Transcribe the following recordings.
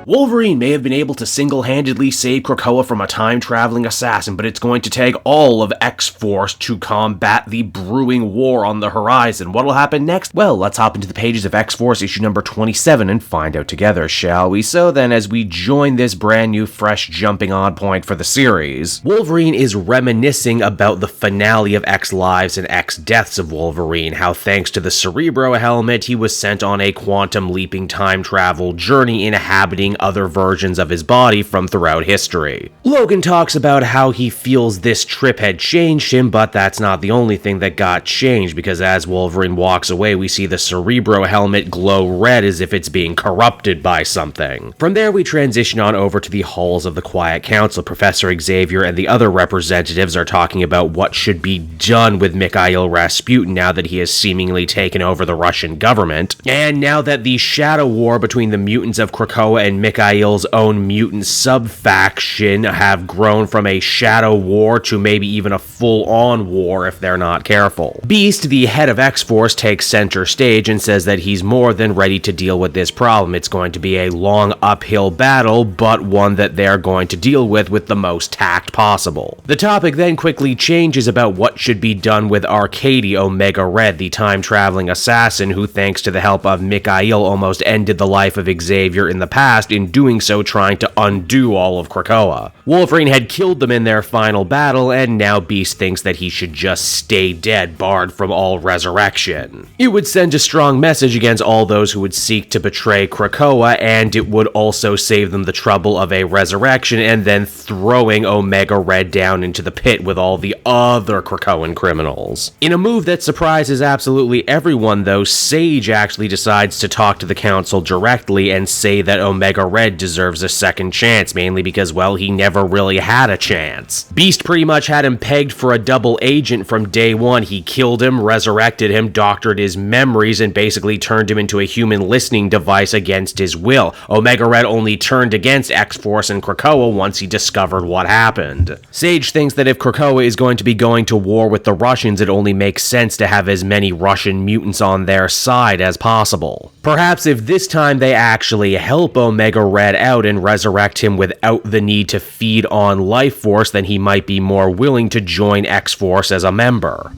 Wolverine may have been able to single-handedly save Krakoa from a time-traveling assassin, but it's going to take all of X-Force to combat the brewing war on the horizon. What'll happen next? Well, let's hop into the pages of X-Force issue number 27 and find out together, shall we? So then, as we join this brand new, fresh jumping-on point for the series, Wolverine is reminiscing about the finale of X-Lives and X-Deaths of Wolverine, how thanks to the Cerebro helmet, he was sent on a quantum-leaping time travel journey inhabiting other versions of his body from throughout history. Logan talks about how he feels this trip had changed him, but that's not the only thing that got changed, because as Wolverine walks away, we see the Cerebro helmet glow red as if it's being corrupted by something. From there, we transition on over to the halls of the Quiet Council. Professor Xavier and the other representatives are talking about what should be done with Mikhail Rasputin now that he has seemingly taken over the Russian government, and now that the shadow war between the mutants of Krakoa and Mikhail's own mutant sub-faction have grown from a shadow war to maybe even a full-on war if they're not careful. Beast, the head of X-Force, takes center stage and says that he's more than ready to deal with this problem. It's going to be a long uphill battle, but one that they're going to deal with the most tact possible. The topic then quickly changes about what should be done with Arcady Omega Red, the time-traveling assassin who, thanks to the help of Mikhail, almost ended the life of Xavier in the past, in doing so trying to undo all of Krakoa. Wolverine had killed them in their final battle, and now Beast thinks that he should just stay dead, barred from all resurrection. It would send a strong message against all those who would seek to betray Krakoa, and it would also save them the trouble of a resurrection and then throwing Omega Red down into the pit with all the other Krakoan criminals. In a move that surprises absolutely everyone, though, Sage actually decides to talk to the Council directly and say that Omega Red deserves a second chance, mainly because, well, he never really had a chance. Beast pretty much had him pegged for a double agent from day one. He killed him, resurrected him, doctored his memories, and basically turned him into a human listening device against his will. Omega Red only turned against X-Force and Krakoa once he discovered what happened. Sage thinks that if Krakoa is going to be going to war with the Russians, it only makes sense to have as many Russian mutants on their side as possible. Perhaps if this time they actually help Omega Red out and resurrect him without the need to feed on life force, then he might be more willing to join X-Force as a member.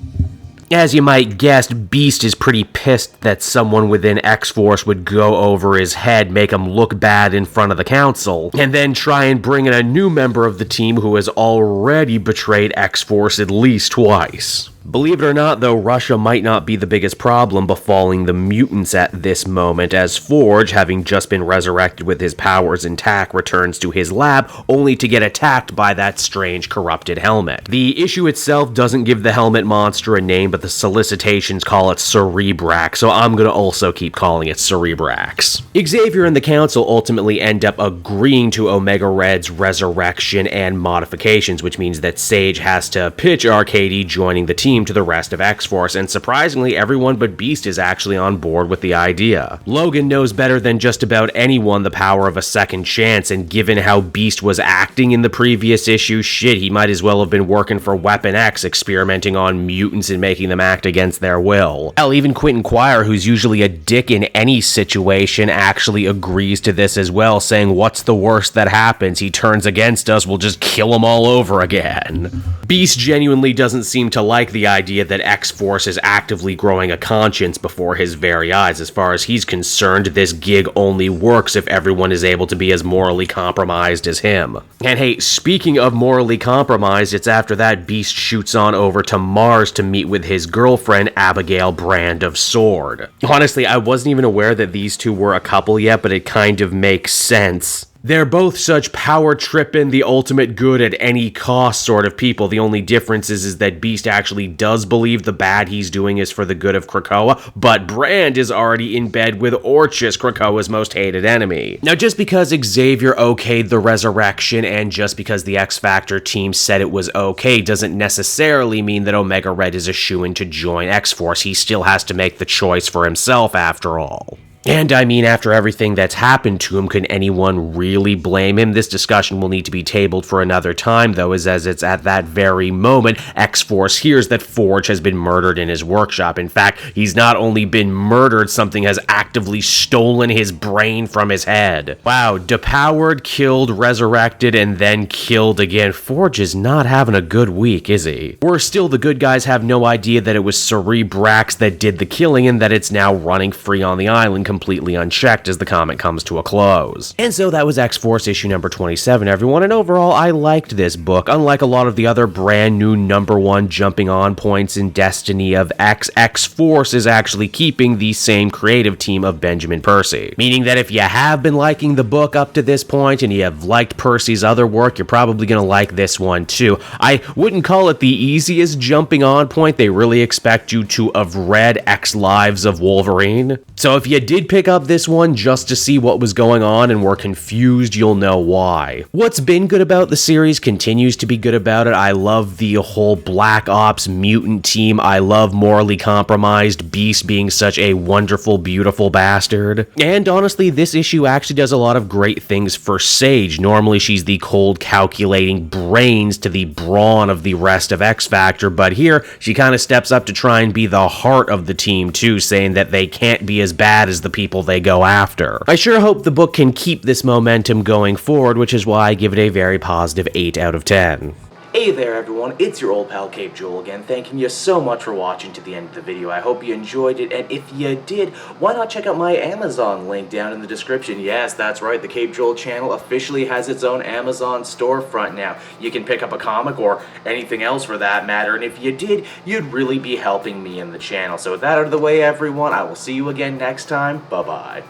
As you might guess, Beast is pretty pissed that someone within X-Force would go over his head, make him look bad in front of the Council, and then try and bring in a new member of the team who has already betrayed X-Force at least twice. Believe it or not, though, Russia might not be the biggest problem befalling the mutants at this moment, as Forge, having just been resurrected with his powers intact, returns to his lab, only to get attacked by that strange corrupted helmet. The issue itself doesn't give the helmet monster a name, but the solicitations call it Cerebrax, so I'm gonna also keep calling it Cerebrax. Xavier and the Council ultimately end up agreeing to Omega Red's resurrection and modifications, which means that Sage has to pitch Arcady joining the team to the rest of X-Force, and surprisingly, everyone but Beast is actually on board with the idea. Logan knows better than just about anyone the power of a second chance, and given how Beast was acting in the previous issue, shit, he might as well have been working for Weapon X, experimenting on mutants and making them act against their will. Hell, even Quentin Quire, who's usually a dick in any situation, actually agrees to this as well, saying, what's the worst that happens? He turns against us, we'll just kill him all over again. Beast genuinely doesn't seem to like the idea that X-Force is actively growing a conscience before his very eyes. As far as he's concerned, this gig only works if everyone is able to be as morally compromised as him. And hey, speaking of morally compromised, it's after that Beast shoots on over to Mars to meet with his girlfriend, Abigail Brand of Sword. Honestly, I wasn't even aware that these two were a couple yet, but it kind of makes sense. They're both such power-trippin', the ultimate good at any cost sort of people. The only difference is that Beast actually does believe the bad he's doing is for the good of Krakoa, but Brand is already in bed with Orchis, Krakoa's most hated enemy. Now, just because Xavier okayed the resurrection, and just because the X-Factor team said it was okay, doesn't necessarily mean that Omega Red is a shoo-in to join X-Force. He still has to make the choice for himself, after all. And I mean, after everything that's happened to him, can anyone really blame him? This discussion will need to be tabled for another time, though, as it's at that very moment X-Force hears that Forge has been murdered in his workshop. In fact, he's not only been murdered, something has actively stolen his brain from his head. Wow, depowered, killed, resurrected, and then killed again. Forge is not having a good week, is he? Worse still, the good guys have no idea that it was Cerebrax that did the killing and that it's now running free on the island, completely unchecked as the comic comes to a close. And so that was X-Force issue number 27, everyone, and overall I liked this book. Unlike a lot of the other brand new #1 jumping on points in Destiny of X-Force is actually keeping the same creative team of Benjamin Percy. Meaning that if you have been liking the book up to this point and you have liked Percy's other work, you're probably going to like this one too. I wouldn't call it the easiest jumping on point. They really expect you to have read X Lives of Wolverine. So if you did pick up this one just to see what was going on and were confused, you'll know why. What's been good about the series continues to be good about it. I love the whole Black Ops mutant team. I love morally compromised Beast being such a wonderful, beautiful bastard. And honestly, this issue actually does a lot of great things for Sage. Normally, she's the cold, calculating brains to the brawn of the rest of X Factor, but here, she kind of steps up to try and be the heart of the team too, saying that they can't be as bad as the people they go after. I sure hope the book can keep this momentum going forward, which is why I give it a very positive 8 out of 10. Hey there everyone, it's your old pal Cape Joel again, thanking you so much for watching to the end of the video. I hope you enjoyed it, and if you did, why not check out my Amazon link down in the description. Yes, that's right, the Cape Joel channel officially has its own Amazon storefront now. You can pick up a comic or anything else for that matter, and if you did, you'd really be helping me in the channel. So with that out of the way everyone, I will see you again next time. Bye-bye.